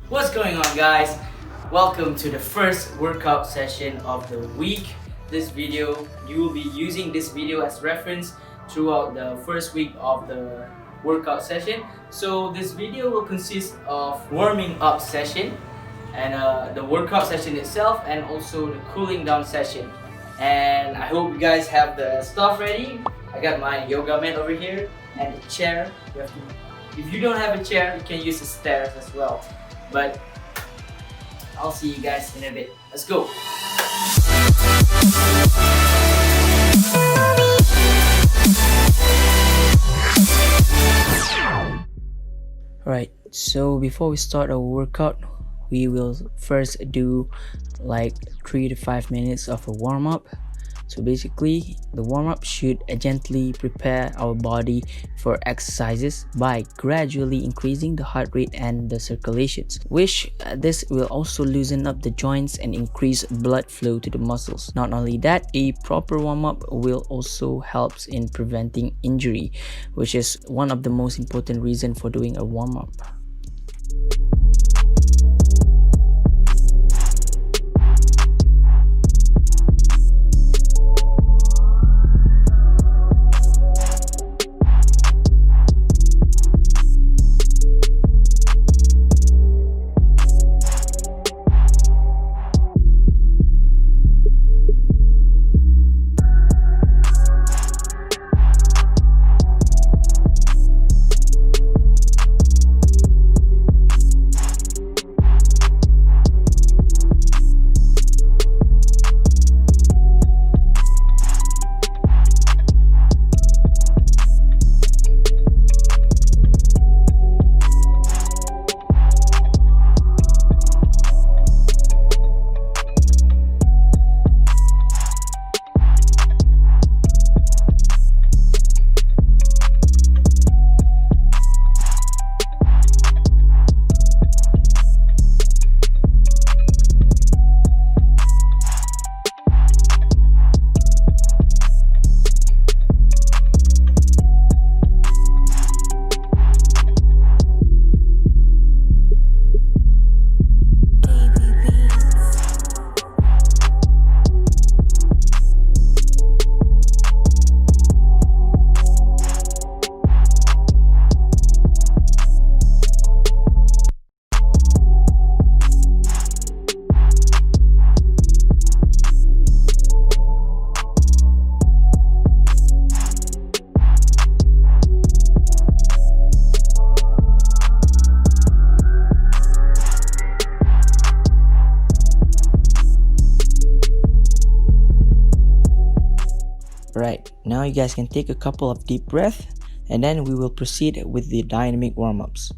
What's going on, guys? Welcome to the first workout session of the week. You will be using this video as reference throughout the first week of the workout session. So this video will consist of warming up session and the workout session itself, and also the cooling down session. And I hope you guys have the stuff ready. I got my yoga mat over here and a chair. If you don't have a chair, you can use the stairs as well. But I'll see you guys in a bit. Let's go. Right, so before we start our workout, we will first do like 3 to 5 minutes of a warm-up. So basically, the warm-up should gently prepare our body for exercises by gradually increasing the heart rate and the circulations, which this will also loosen up the joints and increase blood flow to the muscles. Not only that, a proper warm-up will also helps in preventing injury, which is one of the most important reasons for doing a warm-up. Right, now you guys can take a couple of deep breaths, and then we will proceed with the dynamic warm-ups.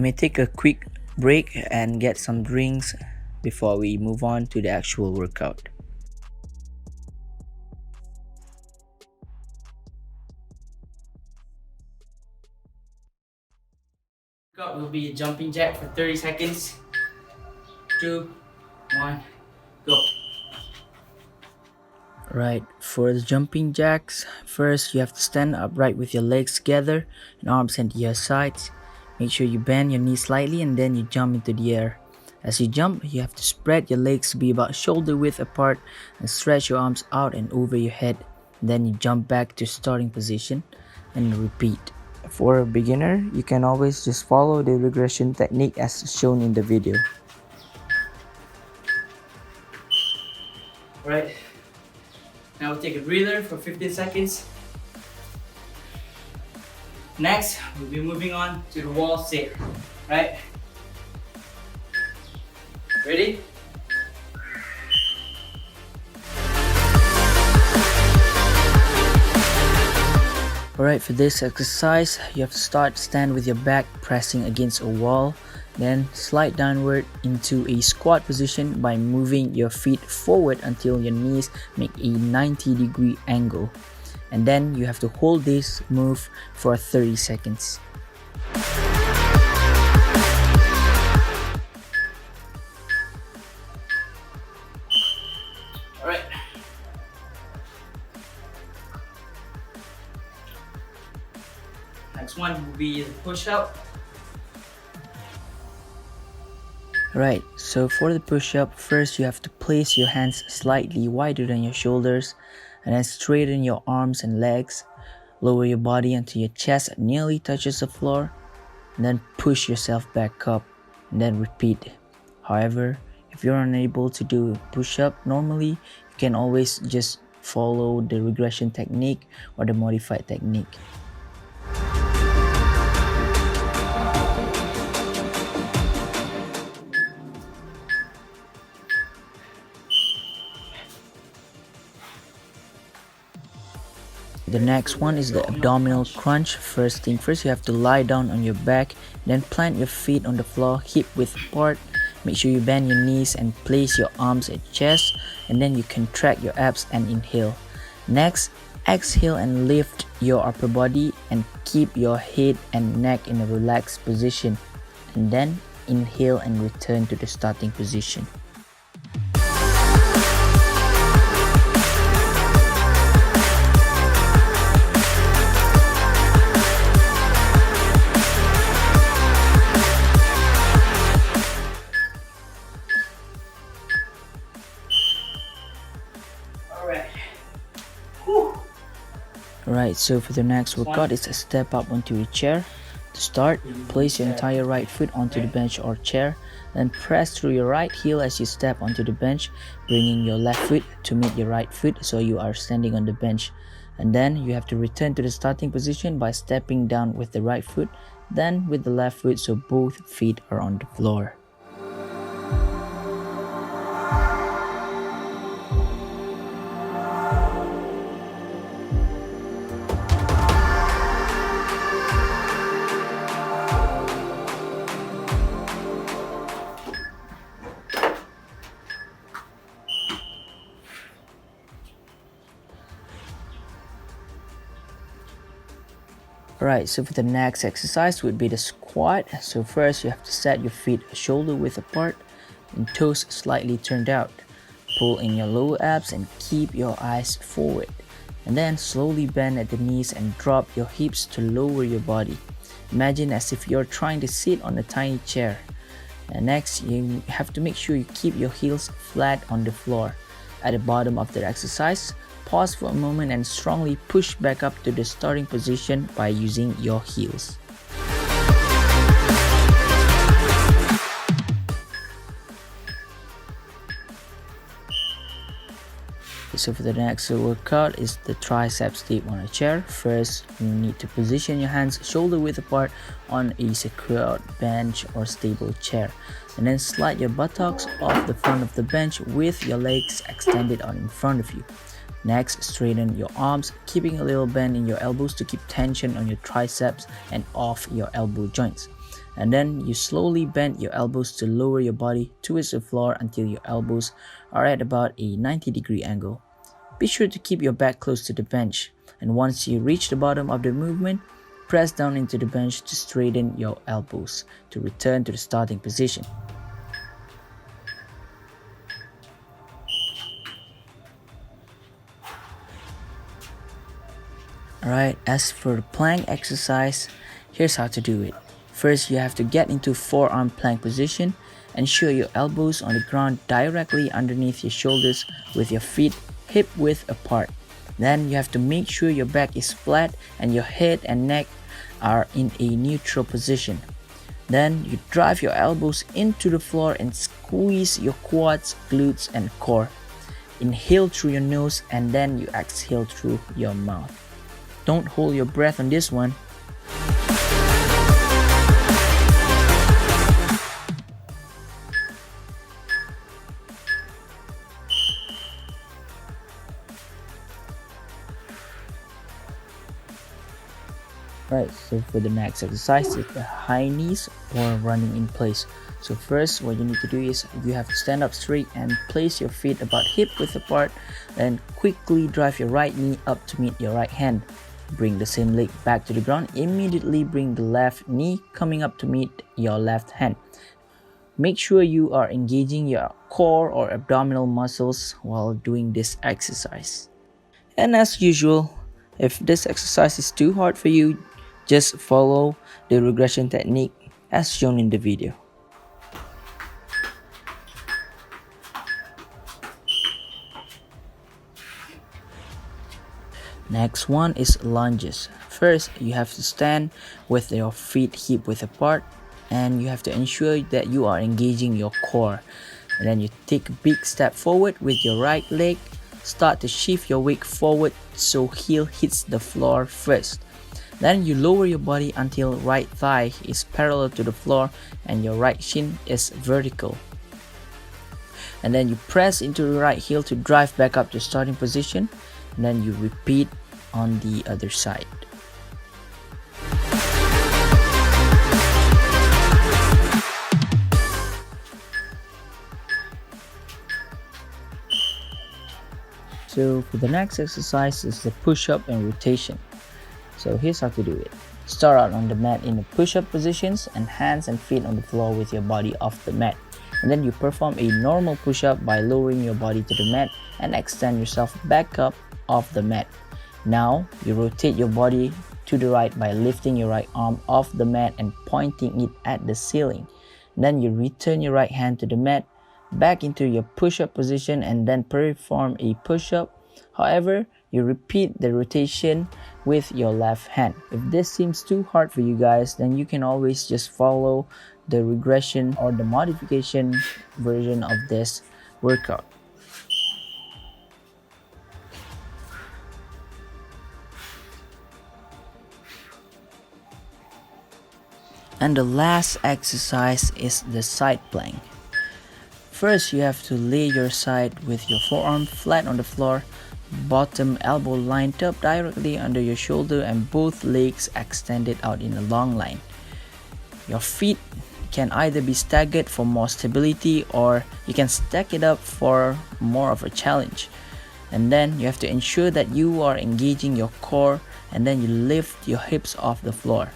may take a quick break and get some drinks before we move on to the actual workout. Workout will be a jumping jack for 30 seconds. 2, 1, go. Right, for the jumping jacks, first you have to stand upright with your legs together and arms at your sides. Make sure you bend your knees slightly and then you jump into the air. As you jump, you have to spread your legs to be about shoulder width apart and stretch your arms out and over your head. Then you jump back to starting position and repeat. For a beginner, you can always just follow the regression technique as shown in the video. Alright, now we'll take a breather for 15 seconds. Next, we'll be moving on to the wall sit. Right? Ready? Alright, for this exercise, you have to stand with your back pressing against a wall, then slide downward into a squat position by moving your feet forward until your knees make a 90-degree angle. And then you have to hold this move for 30 seconds. Alright. Next one will be the push-up. Right, so for the push-up, first you have to place your hands slightly wider than your shoulders and then straighten your arms and legs. Lower your body until your chest nearly touches the floor and then push yourself back up and then repeat. However, if you're unable to do push-up normally, you can always just follow the regression technique or the modified technique. The next one is the abdominal crunch. First thing first, you have to lie down on your back, then plant your feet on the floor, hip width apart. Make sure you bend your knees and place your arms at chest, and then you contract your abs and inhale. Next, exhale and lift your upper body and keep your head and neck in a relaxed position, and then inhale and return to the starting position. Alright, so for the next workout, it's a step up onto a chair. To start, place your entire right foot onto the bench or chair, then press through your right heel as you step onto the bench, bringing your left foot to meet your right foot so you are standing on the bench. And then you have to return to the starting position by stepping down with the right foot, then with the left foot so both feet are on the floor. Alright, so for the next exercise would be the squat. So first you have to set your feet shoulder width apart and toes slightly turned out. Pull in your lower abs and keep your eyes forward. And then slowly bend at the knees and drop your hips to lower your body. Imagine as if you're trying to sit on a tiny chair. And next, you have to make sure you keep your heels flat on the floor. At the bottom of the exercise, pause for a moment and strongly push back up to the starting position by using your heels. So for the next workout is the triceps dip on a chair. First, you need to position your hands shoulder width apart on a secured bench or stable chair, and then slide your buttocks off the front of the bench with your legs extended out in front of you. Next, straighten your arms, keeping a little bend in your elbows to keep tension on your triceps and off your elbow joints. and then you slowly bend your elbows to lower your body towards the floor until your elbows are at about a 90-degree angle. Be sure to keep your back close to the bench, and once you reach the bottom of the movement, press down into the bench to straighten your elbows to return to the starting position. Alright, as for the plank exercise, here's how to do it. First, you have to get into forearm plank position. Ensure your elbows on the ground directly underneath your shoulders with your feet hip width apart. Then you have to make sure your back is flat and your head and neck are in a neutral position. Then you drive your elbows into the floor and squeeze your quads, glutes and core. Inhale through your nose and then you exhale through your mouth. Don't hold your breath on this one. Right, so for the next exercise is the high knees or running in place. So first what you need to do is you have to stand up straight and place your feet about hip width apart, then quickly drive your right knee up to meet your right hand. Bring the same leg back to the ground. Immediately bring the left knee coming up to meet your left hand. Make sure you are engaging your core or abdominal muscles while doing this exercise. And as usual, if this exercise is too hard for you, just follow the regression technique as shown in the video. Next one is lunges. First, you have to stand with your feet hip width apart and you have to ensure that you are engaging your core. And then you take a big step forward with your right leg. Start to shift your weight forward so heel hits the floor first. Then you lower your body until right thigh is parallel to the floor and your right shin is vertical. And then you press into the right heel to drive back up to starting position. And then you repeat on the other side. So for the next exercise is the push-up and rotation. So here's how to do it. Start out on the mat in the push-up positions and hands and feet on the floor with your body off the mat. And then you perform a normal push-up by lowering your body to the mat and extend yourself back up off the mat. Now you rotate your body to the right by lifting your right arm off the mat and pointing it at the ceiling. Then you return your right hand to the mat, back into your push-up position and then perform a push-up. However, you repeat the rotation with your left hand. If this seems too hard for you guys, then you can always just follow the regression or the modification version of this workout. And the last exercise is the side plank. First, you have to lay your side with your forearm flat on the floor, bottom elbow lined up directly under your shoulder and both legs extended out in a long line. Your feet can either be staggered for more stability or you can stack it up for more of a challenge. And then you have to ensure that you are engaging your core and then you lift your hips off the floor,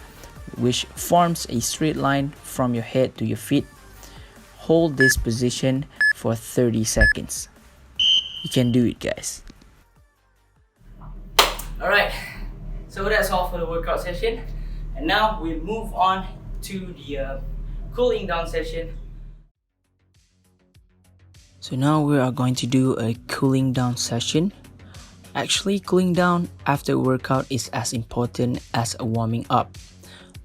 which forms a straight line from your head to your feet. Hold this position for 30 seconds. You can do it, guys. Alright, so that's all for the workout session. And now we'll move on to the cooling down session. So now we are going to do a cooling down session. Actually, cooling down after a workout is as important as a warming up.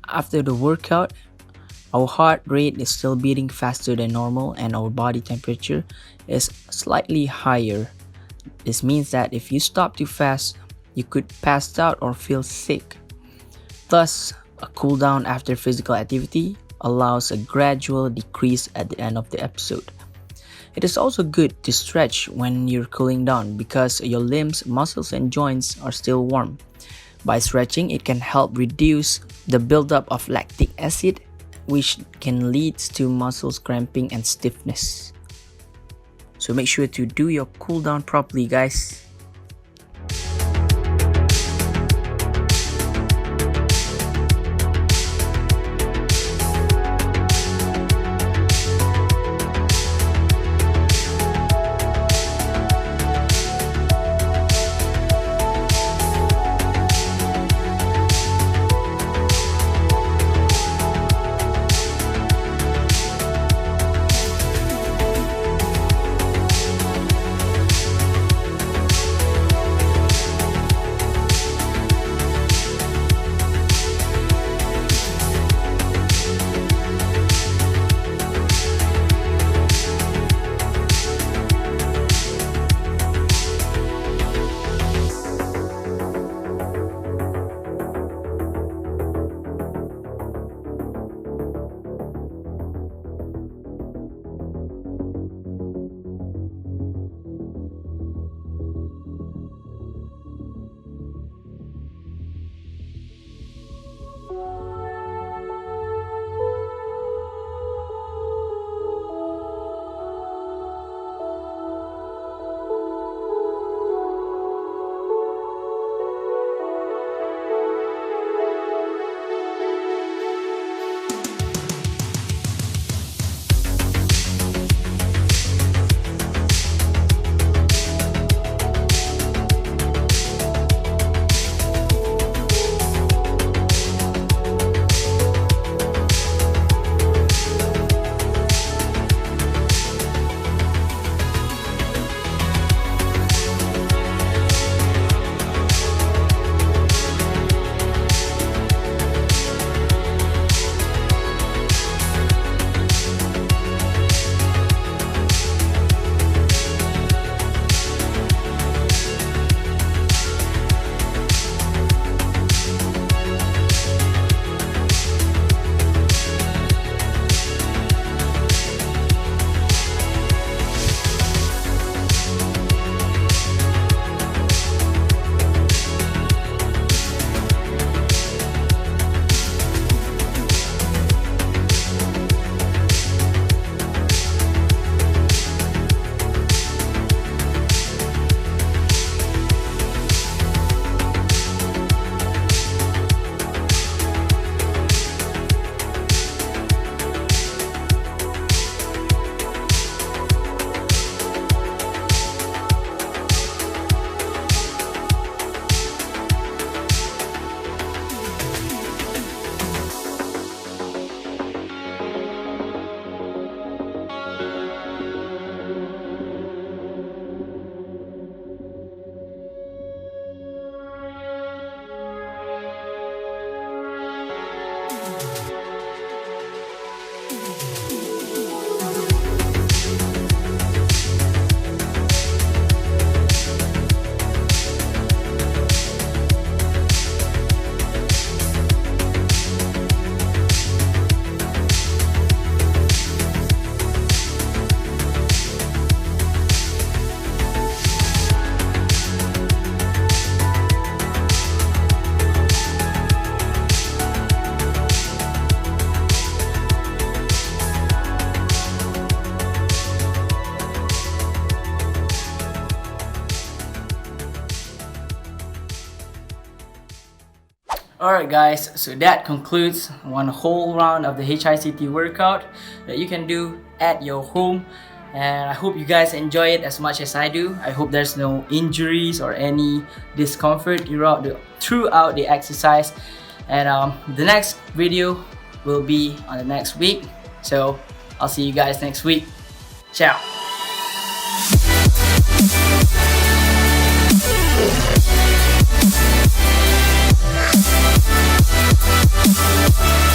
After the workout, our heart rate is still beating faster than normal and our body temperature is slightly higher. This means that if you stop too fast, you could pass out or feel sick. Thus, a cool down after physical activity allows a gradual decrease at the end of the episode. It is also good to stretch when you're cooling down because your limbs, muscles, and joints are still warm. By stretching, it can help reduce the buildup of lactic acid which can lead to muscles cramping and stiffness. So make sure to do your cool down properly, guys. Alright guys, so that concludes one whole round of the HICT workout that you can do at your home, and I hope you guys enjoy it as much as I do. I hope there's no injuries or any discomfort throughout the exercise, and the next video will be on the next week, so I'll see you guys next week. Ciao. We'll be right back.